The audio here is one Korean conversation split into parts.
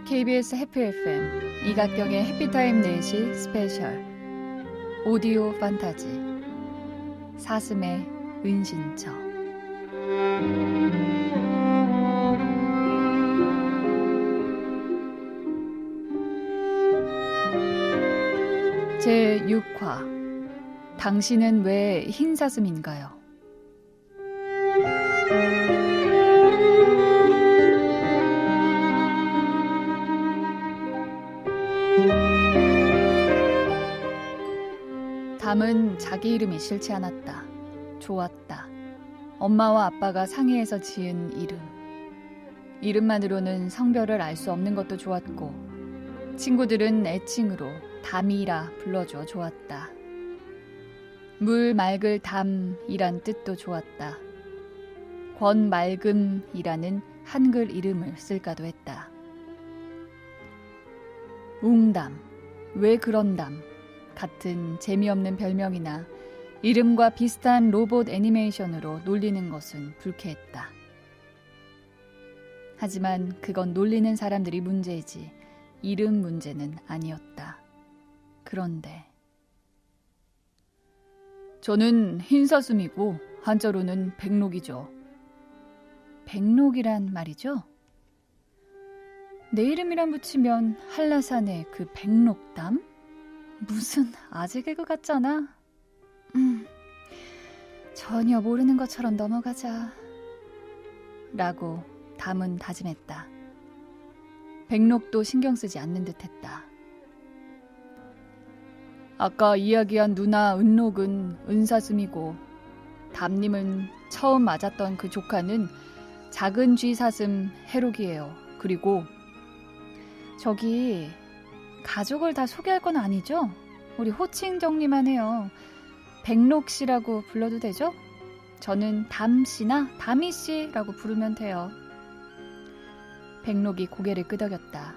KBS 해피 FM 이각경의 해피타임 4시 스페셜 오디오 판타지 사슴의 은신처. 제6화 당신은 왜 흰사슴인가요? 담은 자기 이름이 싫지 않았다. 좋았다. 엄마와 아빠가 상의해서 지은 이름. 이름만으로는 성별을 알 수 없는 것도 좋았고 친구들은 애칭으로 담이라 불러줘 좋았다. 물 맑을 담이란 뜻도 좋았다. 권맑음이라는 한글 이름을 쓸까도 했다. 웅담, 왜 그런 담 같은 재미없는 별명이나 이름과 비슷한 로봇 애니메이션으로 놀리는 것은 불쾌했다. 하지만 그건 놀리는 사람들이 문제이지 이름 문제는 아니었다. 그런데 저는 흰사슴이고 한자로는 백록이죠. 백록이란 말이죠? 내 이름이란 붙이면 한라산의 그 백록담? 무슨 아재 개그 같잖아. 전혀 모르는 것처럼 넘어가자. 라고 담은 다짐했다. 백록도 신경 쓰지 않는 듯했다. 아까 이야기한 누나 은록은 은사슴이고 담님은 처음 맞았던 그 조카는 작은 쥐사슴 해록이에요. 그리고 저기 가족을 다 소개할 건 아니죠? 우리 호칭 정리만 해요. 백록씨라고 불러도 되죠? 저는 담씨나 담이씨라고 부르면 돼요. 백록이 고개를 끄덕였다.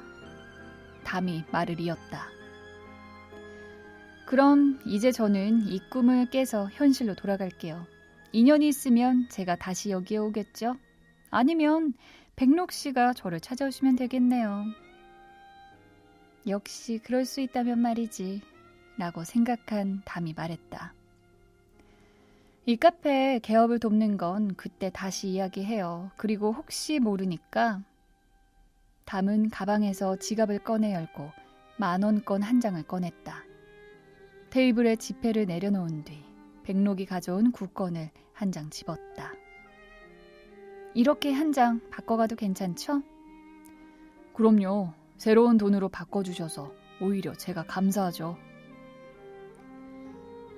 담이 말을 이었다. 그럼 이제 저는 이 꿈을 깨서 현실로 돌아갈게요. 인연이 있으면 제가 다시 여기에 오겠죠? 아니면 백록씨가 저를 찾아오시면 되겠네요. 역시 그럴 수 있다면 말이지 라고 생각한 담이 말했다. 이 카페 개업을 돕는 건 그때 다시 이야기해요. 그리고 혹시 모르니까 담은 가방에서 지갑을 꺼내 열고 10,000원권 한 장을 꺼냈다. 테이블에 지폐를 내려놓은 뒤 백록이 가져온 국권을 한 장 집었다. 이렇게 한 장 바꿔가도 괜찮죠? 그럼요. 새로운 돈으로 바꿔주셔서 오히려 제가 감사하죠.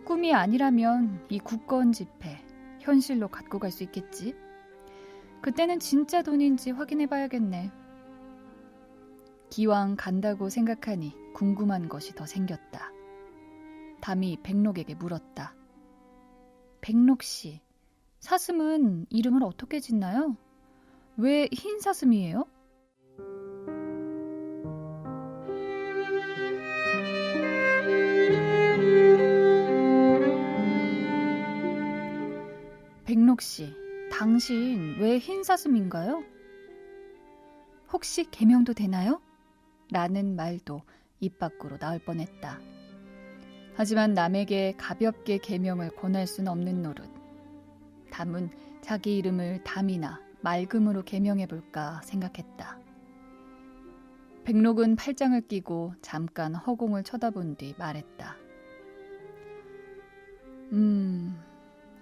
꿈이 아니라면 이 국권 지폐 현실로 갖고 갈 수 있겠지? 그때는 진짜 돈인지 확인해봐야겠네. 기왕 간다고 생각하니 궁금한 것이 더 생겼다. 담이 백록에게 물었다. 백록씨, 사슴은 이름을 어떻게 짓나요? 왜 흰 사슴이에요? 백록씨, 당신 왜 흰사슴인가요? 혹시 개명도 되나요? 라는 말도 입 밖으로 나올 뻔했다. 하지만 남에게 가볍게 개명을 권할 수는 없는 노릇. 담은 자기 이름을 담이나 맑음으로 개명해볼까 생각했다. 백록은 팔짱을 끼고 잠깐 허공을 쳐다본 뒤 말했다.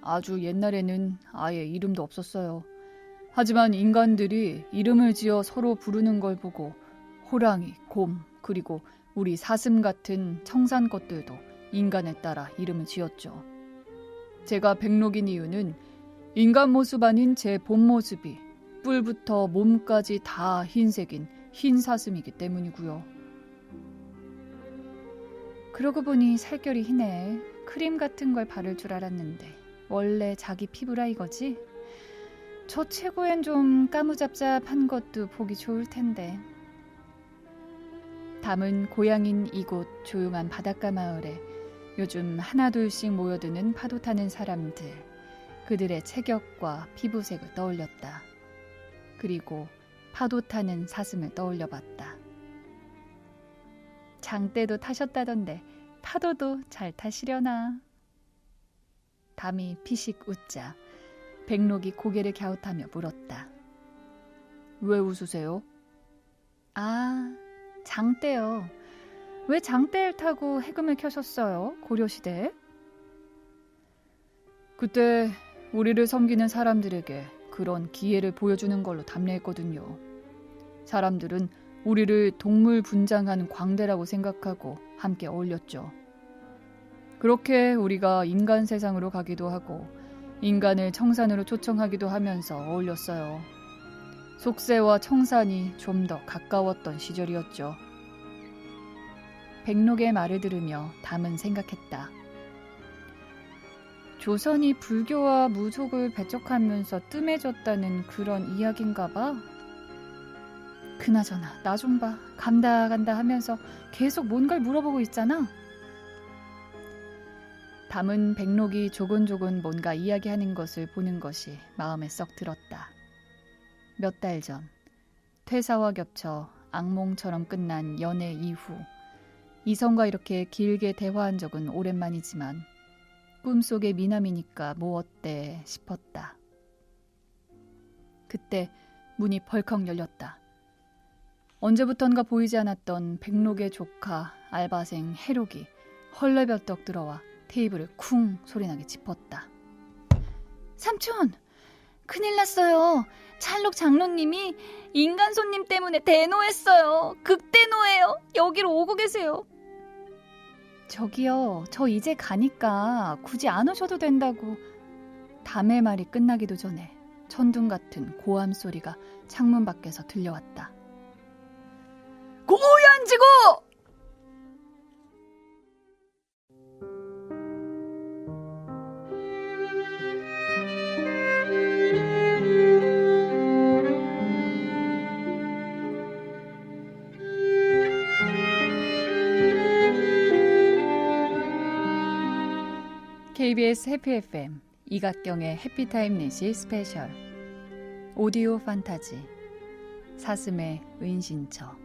아주 옛날에는 아예 이름도 없었어요. 하지만 인간들이 이름을 지어 서로 부르는 걸 보고 호랑이, 곰, 그리고 우리 사슴 같은 청산 것들도 인간에 따라 이름을 지었죠. 제가 백록인 이유는 인간 모습 아닌 제 본 모습이 뿔부터 몸까지 다 흰색인 흰 사슴이기 때문이고요. 그러고 보니 살결이 희네. 크림 같은 걸 바를 줄 알았는데 원래 자기 피부라 이거지? 저 최고엔 좀 까무잡잡한 것도 보기 좋을 텐데. 담은 고향인 이곳 조용한 바닷가 마을에 요즘 하나둘씩 모여드는 파도 타는 사람들, 그들의 체격과 피부색을 떠올렸다. 그리고 파도 타는 사슴을 떠올려 봤다. 장대도 타셨다던데 파도도 잘 타시려나. 담이 피식 웃자 백록이 고개를 갸웃하며 물었다. 왜 웃으세요? 아, 장대요. 왜 장대를 타고 해금을 켜셨어요? 고려시대에? 그때 우리를 섬기는 사람들에게 그런 기회를 보여주는 걸로 답례했거든요. 사람들은 우리를 동물 분장한 광대라고 생각하고 함께 어울렸죠. 그렇게 우리가 인간 세상으로 가기도 하고 인간을 청산으로 초청하기도 하면서 어울렸어요. 속세와 청산이 좀 더 가까웠던 시절이었죠. 백록의 말을 들으며 담은 생각했다. 조선이 불교와 무속을 배척하면서 뜸해졌다는 그런 이야기인가 봐. 그나저나 나 좀 봐. 간다 하면서 계속 뭔가를 물어보고 있잖아. 담은 백록이 조곤조곤 뭔가 이야기하는 것을 보는 것이 마음에 썩 들었다. 몇 달 전 퇴사와 겹쳐 악몽처럼 끝난 연애 이후 이성과 이렇게 길게 대화한 적은 오랜만이지만 꿈속의 미남이니까 뭐 어때 싶었다. 그때 문이 벌컥 열렸다. 언제부턴가 보이지 않았던 백록의 조카 알바생 해록이 헐레벌떡 들어와 테이블을 쿵 소리나게 짚었다. 삼촌! 큰일 났어요. 찰록 장로님이 인간 손님 때문에 대노했어요. 극대노예요. 여기로 오고 계세요. 저기요, 저 이제 가니까 굳이 안 오셔도 된다고. 담의 말이 끝나기도 전에 천둥 같은 고함 소리가 창문 밖에서 들려왔다. 고얀지고! KBS 해피 FM 이각경의 해피타임 넷이 스페셜 오디오 판타지 사슴의 은신처.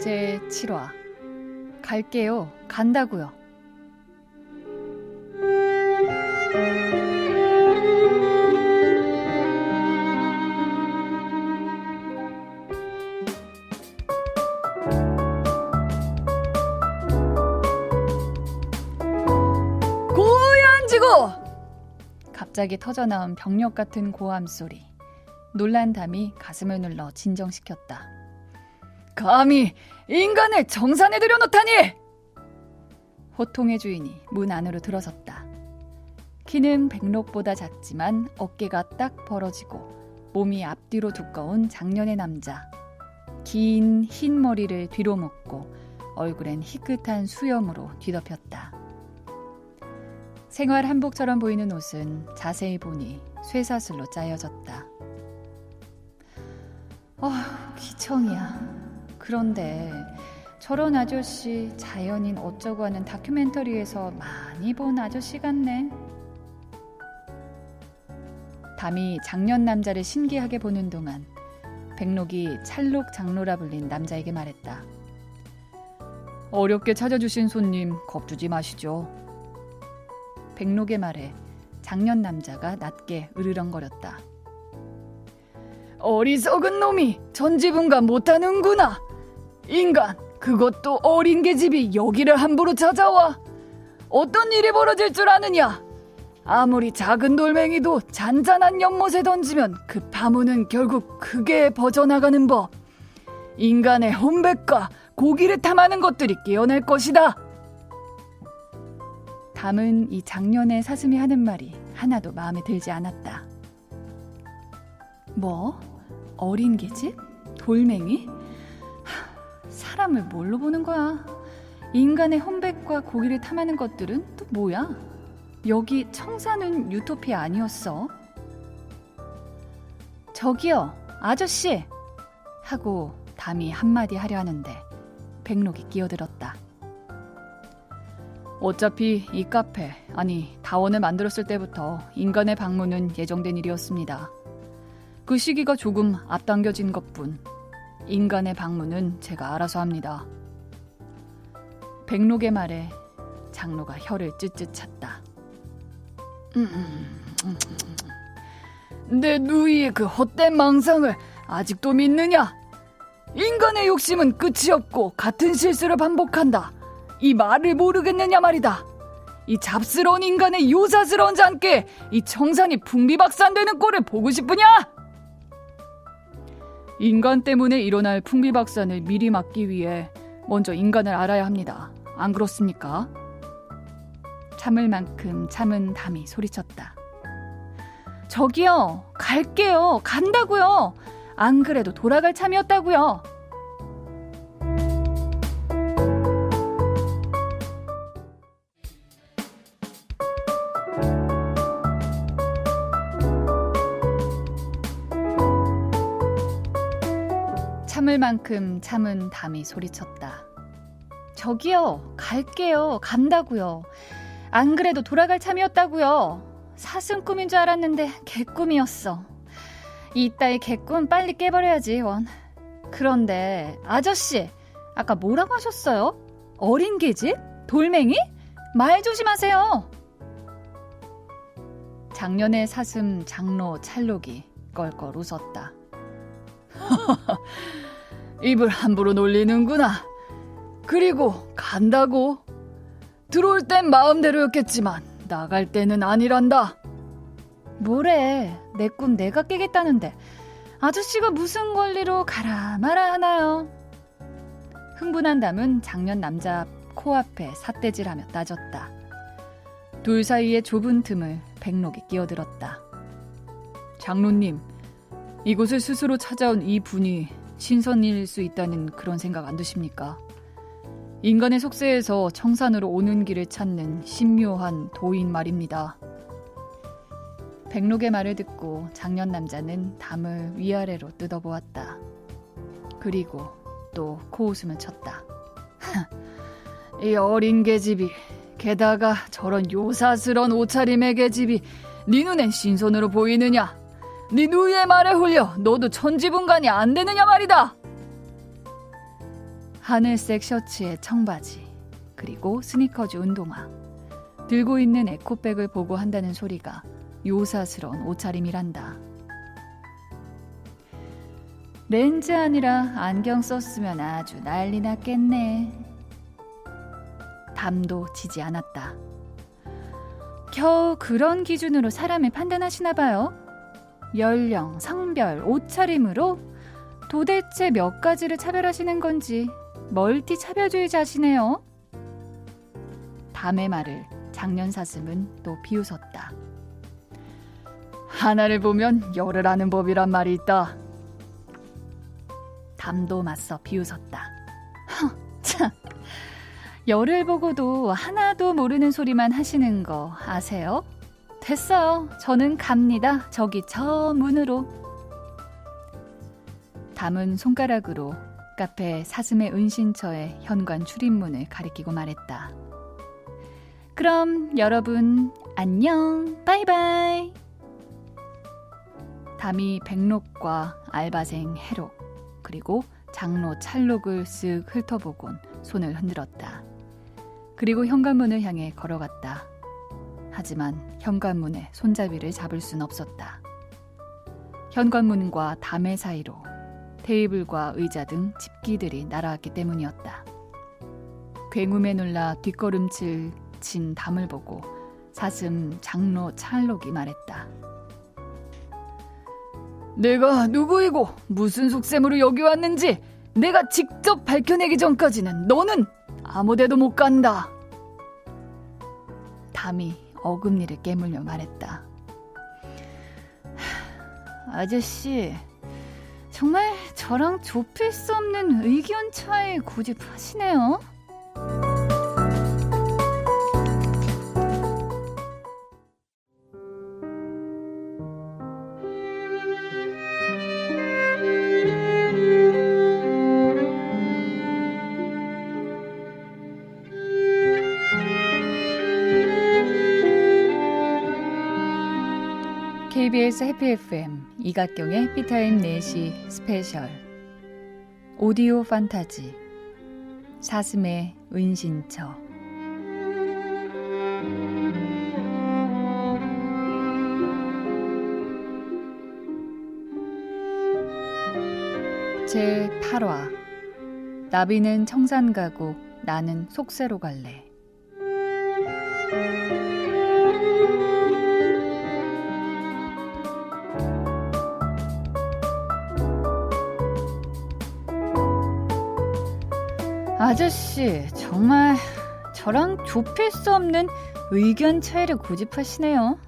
제 7화 갈게요. 간다고요. 갑자기 터져나온 병력 같은 고함 소리. 놀란 담이 가슴을 눌러 진정시켰다. 감히 인간을 정산에 들여놓다니! 호통의 주인이 문 안으로 들어섰다. 키는 백록보다 작지만 어깨가 딱 벌어지고 몸이 앞뒤로 두꺼운 장년의 남자. 긴 흰 머리를 뒤로 묶고 얼굴엔 희끗한 수염으로 뒤덮였다. 생활 한복처럼 보이는 옷은 자세히 보니 쇠사슬로 짜여졌다. 기청이야. 그런데 저런 아저씨 자연인 어쩌고 하는 다큐멘터리에서 많이 본 아저씨 같네. 담이 장년 남자를 신기하게 보는 동안 백록이 찰록 장로라 불린 남자에게 말했다. 어렵게 찾아주신 손님 겁주지 마시죠. 백록의 말에 장년 남자가 낮게 으르렁거렸다. 어리석은 놈이 전지분간 못하는구나. 인간, 그것도 어린 계집이 여기를 함부로 찾아와. 어떤 일이 벌어질 줄 아느냐. 아무리 작은 돌멩이도 잔잔한 연못에 던지면 그 파문은 결국 크게 퍼져나가는 법. 인간의 혼백과 고기를 탐하는 것들이 깨어날 것이다. 담은 이 장년의 사슴이 하는 말이 하나도 마음에 들지 않았다. 뭐? 어린 계집? 돌멩이? 사람을 뭘로 보는 거야? 인간의 혼백과 고기를 탐하는 것들은 또 뭐야? 여기 청사는 유토피아 아니었어? 저기요, 아저씨! 하고 담이 한마디 하려 하는데 백록이 끼어들었다. 어차피 이 카페, 아니 다원을 만들었을 때부터 인간의 방문은 예정된 일이었습니다. 그 시기가 조금 앞당겨진 것뿐. 인간의 방문은 제가 알아서 합니다. 백록의 말에 장로가 혀를 찢찢 찼다. 내 누이의 그 헛된 망상을 아직도 믿느냐? 인간의 욕심은 끝이 없고 같은 실수를 반복한다. 이 말을 모르겠느냐 말이다. 이 잡스러운 인간의 요사스러운 잔꾀, 이 청산이 풍비박산되는 꼴을 보고 싶으냐? 인간 때문에 일어날 풍비박산을 미리 막기 위해 먼저 인간을 알아야 합니다. 안 그렇습니까? 참을 만큼 참은 담이 소리쳤다. 저기요, 갈게요. 간다고요. 안 그래도 돌아갈 참이었다고요. 참을 만큼 참은 담이 소리쳤다. 저기요, 갈게요. 간다고요. 안 그래도 돌아갈 참이었다고요. 사슴 꿈인 줄 알았는데 개꿈이었어. 이따위 개꿈 빨리 깨버려야지, 원. 그런데 아저씨, 아까 뭐라고 하셨어요? 어린 계집? 돌멩이? 말 조심하세요. 작년의 사슴 장로 찰록이 껄껄 웃었다. 입을 함부로 놀리는구나. 그리고 간다고. 들어올 땐 마음대로였겠지만 나갈 때는 아니란다. 뭐래, 내 꿈 내가 깨겠다는데 아저씨가 무슨 권리로 가라 마라 하나요? 흥분한 담은 작년 남자 코앞에 삿대질하며 따졌다. 둘 사이의 좁은 틈을 백록이 끼어들었다. 장로님, 이곳을 스스로 찾아온 이 분이 신선일 수 있다는 그런 생각 안 드십니까? 인간의 속세에서 청산으로 오는 길을 찾는 신묘한 도인 말입니다. 백록의 말을 듣고 작년 남자는 담을 위아래로 뜯어보았다. 그리고 또 코웃음을 쳤다. 이 어린 계집이, 게다가 저런 요사스런 옷차림의 계집이 네 눈엔 신선으로 보이느냐? 네 누이의 말에 홀려 너도 천지분간이 안 되느냐 말이다. 하늘색 셔츠에 청바지, 그리고 스니커즈 운동화, 들고 있는 에코백을 보고 한다는 소리가 요사스러운 옷차림이란다. 렌즈 아니라 안경 썼으면 아주 난리 났겠네. 담도 지지 않았다. 겨우 그런 기준으로 사람을 판단하시나 봐요. 연령, 성별, 옷차림으로 도대체 몇 가지를 차별하시는 건지 멀티 차별주의자시네요. 담의 말을 작년 사슴은 또 비웃었다. 하나를 보면 열을 아는 법이란 말이 있다. 담도 맞서 비웃었다. 참, 열을 보고도 하나도 모르는 소리만 하시는 거 아세요? 됐어요. 저는 갑니다. 저기 저 문으로. 담은 손가락으로 카페 사슴의 은신처의 현관 출입문을 가리키고 말했다. 그럼 여러분 안녕, 바이바이. 담이 백록과 알바생 해록, 그리고 장로 찰록을 쓱 훑어보곤 손을 흔들었다. 그리고 현관문을 향해 걸어갔다. 하지만 현관문에 손잡이를 잡을 순 없었다. 현관문과 담의 사이로 테이블과 의자 등 집기들이 날아왔기 때문이었다. 굉음에 놀라 뒷걸음질 친 담을 보고 사슴 장로 찰록이 말했다. 내가 누구이고 무슨 속셈으로 여기 왔는지 내가 직접 밝혀내기 전까지는 너는 아무데도 못 간다. 담이 어금니를 깨물며 말했다. 아저씨, 정말 저랑 좁힐 수 없는 의견 차이 고집하시네요. KBS 해피 FM 이각경의 피타임 4시 스페셜 오디오 판타지 사슴의 은신처. 제 8화. 나비는 청산 가고 나는 속세로 갈래. 아저씨, 정말 저랑 좁힐 수 없는 의견 차이를 고집하시네요.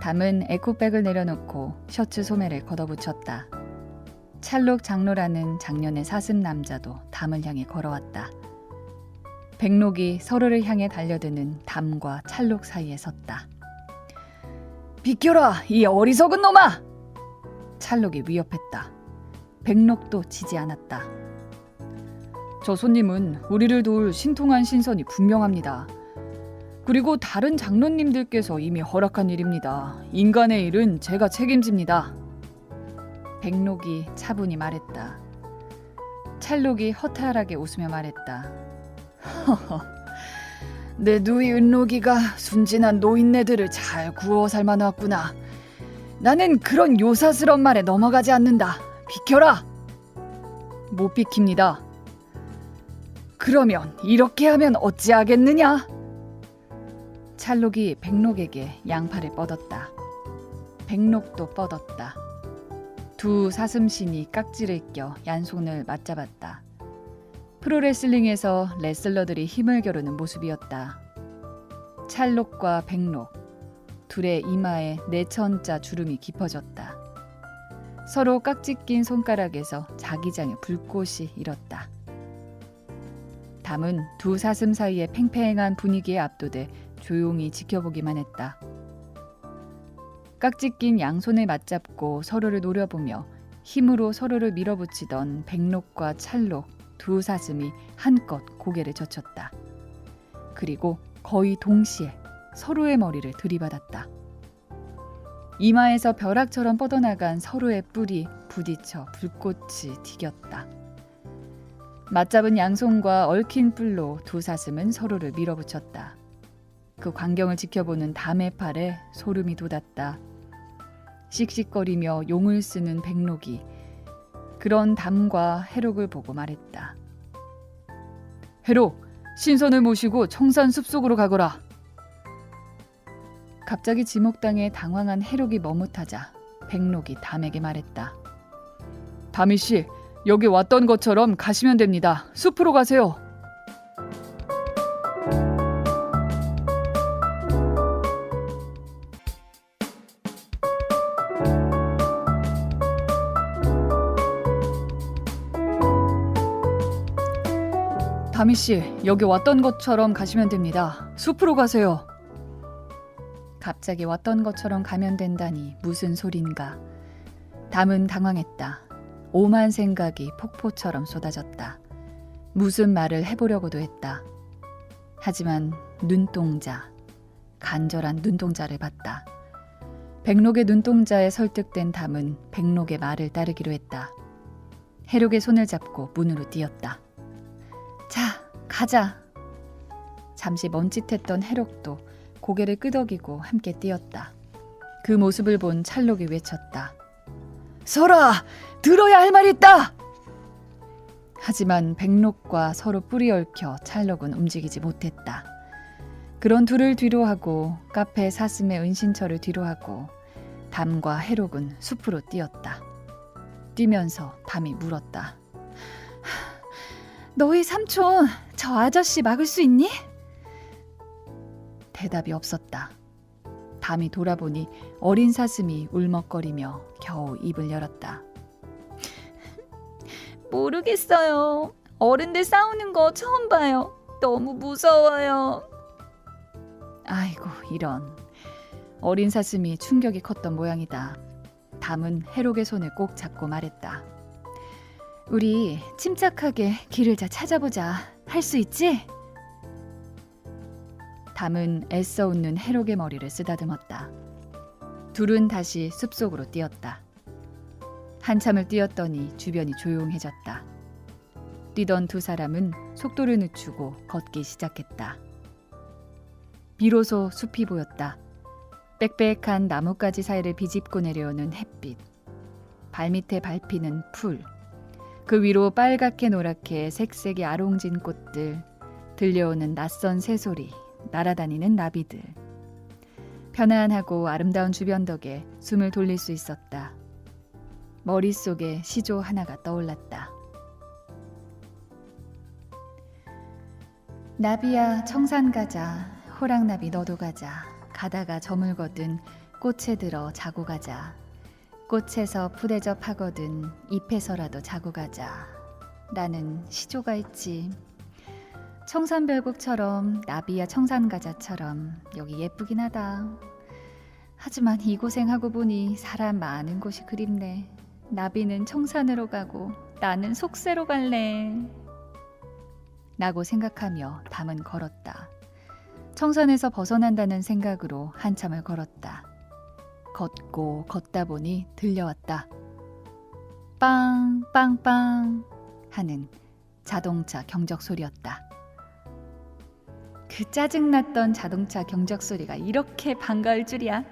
담은 에코백을 내려놓고 셔츠 소매를 걷어붙였다. 찰록 장로라는 작년의 사슴 남자도 담을 향해 걸어왔다. 백록이 서로를 향해 달려드는 담과 찰록 사이에 섰다. 비켜라, 이 어리석은 놈아! 찰록이 위협했다. 백록도 지지 않았다. 저 손님은 우리를 도울 신통한 신선이 분명합니다. 그리고 다른 장로님들께서 이미 허락한 일입니다. 인간의 일은 제가 책임집니다. 백록이 차분히 말했다. 찰록이 허탈하게 웃으며 말했다. 허허, 내 누이 은록이가 순진한 노인네들을 잘 구워 삶아놨구나. 나는 그런 요사스런 말에 넘어가지 않는다. 비켜라. 못 비킵니다. 그러면 이렇게 하면 어찌하겠느냐? 찰록이 백록에게 양팔을 뻗었다. 백록도 뻗었다. 두 사슴신이 깍지를 껴 양손을 맞잡았다. 프로레슬링에서 레슬러들이 힘을 겨루는 모습이었다. 찰록과 백록, 둘의 이마에 네천자 주름이 깊어졌다. 서로 깍지 낀 손가락에서 자기장의 불꽃이 일었다. 담은 두 사슴 사이의 팽팽한 분위기에 압도돼 조용히 지켜보기만 했다. 깍지 낀 양손을 맞잡고 서로를 노려보며 힘으로 서로를 밀어붙이던 백록과 찰록 두 사슴이 한껏 고개를 젖혔다. 그리고 거의 동시에 서로의 머리를 들이받았다. 이마에서 벼락처럼 뻗어나간 서로의 뿔이 부딪혀 불꽃이 튀겼다. 맞잡은 양손과 얽힌 뿔로 두 사슴은 서로를 밀어붙였다. 그 광경을 지켜보는 담의 팔에 소름이 돋았다. 씩씩거리며 용을 쓰는 백록이 그런 담과 해록을 보고 말했다. 해록, 신선을 모시고 청산 숲속으로 가거라. 갑자기 지목당해 당황한 해록이 머뭇하자 백록이 담에게 말했다. 담이씨, 여기 왔던 것처럼 가시면 됩니다. 숲으로 가세요. 다미씨, 여기 왔던 것처럼 가시면 됩니다. 숲으로 가세요. 갑자기 왔던 것처럼 가면 된다니 무슨 소린가. 담은 당황했다. 오만 생각이 폭포처럼 쏟아졌다. 무슨 말을 해보려고도 했다. 하지만 눈동자, 간절한 눈동자를 봤다. 백록의 눈동자에 설득된 담은 백록의 말을 따르기로 했다. 해록의 손을 잡고 문으로 뛰었다. 자, 가자. 잠시 멈칫했던 해록도 고개를 끄덕이고 함께 뛰었다. 그 모습을 본 찰록이 외쳤다. 설아, 들어야 할 말이 있다. 하지만 백록과 서로 뿔이 얽혀 찰록은 움직이지 못했다. 그런 둘을 뒤로하고 카페 사슴의 은신처를 뒤로하고 담과 해록은 숲으로 뛰었다. 뛰면서 담이 물었다. 너희 삼촌, 저 아저씨 막을 수 있니? 대답이 없었다. 담이 돌아보니 어린 사슴이 울먹거리며 겨우 입을 열었다. 모르겠어요. 어른들 싸우는 거 처음 봐요. 너무 무서워요. 아이고, 이런. 어린 사슴이 충격이 컸던 모양이다. 담은 해록의 손을 꼭 잡고 말했다. 우리 침착하게 길을 잘 찾아보자. 할 수 있지? 담은 애써 웃는 해록의 머리를 쓰다듬었다. 둘은 다시 숲속으로 뛰었다. 한참을 뛰었더니 주변이 조용해졌다. 뛰던 두 사람은 속도를 늦추고 걷기 시작했다. 비로소 숲이 보였다. 빽빽한 나뭇가지 사이를 비집고 내려오는 햇빛. 발밑에 밟히는 풀. 그 위로 빨갛게 노랗게 색색이 아롱진 꽃들. 들려오는 낯선 새소리. 날아다니는 나비들. 편안하고 아름다운 주변 덕에 숨을 돌릴 수 있었다. 머릿속에 시조 하나가 떠올랐다. 나비야 청산 가자. 호랑나비 너도 가자. 가다가 저물거든 꽃에 들어 자고 가자. 꽃에서 푸대접하거든 잎에서라도 자고 가자. 라는 시조가 있지. 청산별곡처럼 나비야 청산가자처럼 여기 예쁘긴 하다. 하지만 이 고생하고 보니 사람 많은 곳이 그립네. 나비는 청산으로 가고 나는 속세로 갈래. 라고 생각하며 밤은 걸었다. 청산에서 벗어난다는 생각으로 한참을 걸었다. 걷고 걷다 보니 들려왔다. 빵 빵빵 하는 자동차 경적 소리였다. 그 짜증났던 자동차 경적 소리가 이렇게 반가울 줄이야.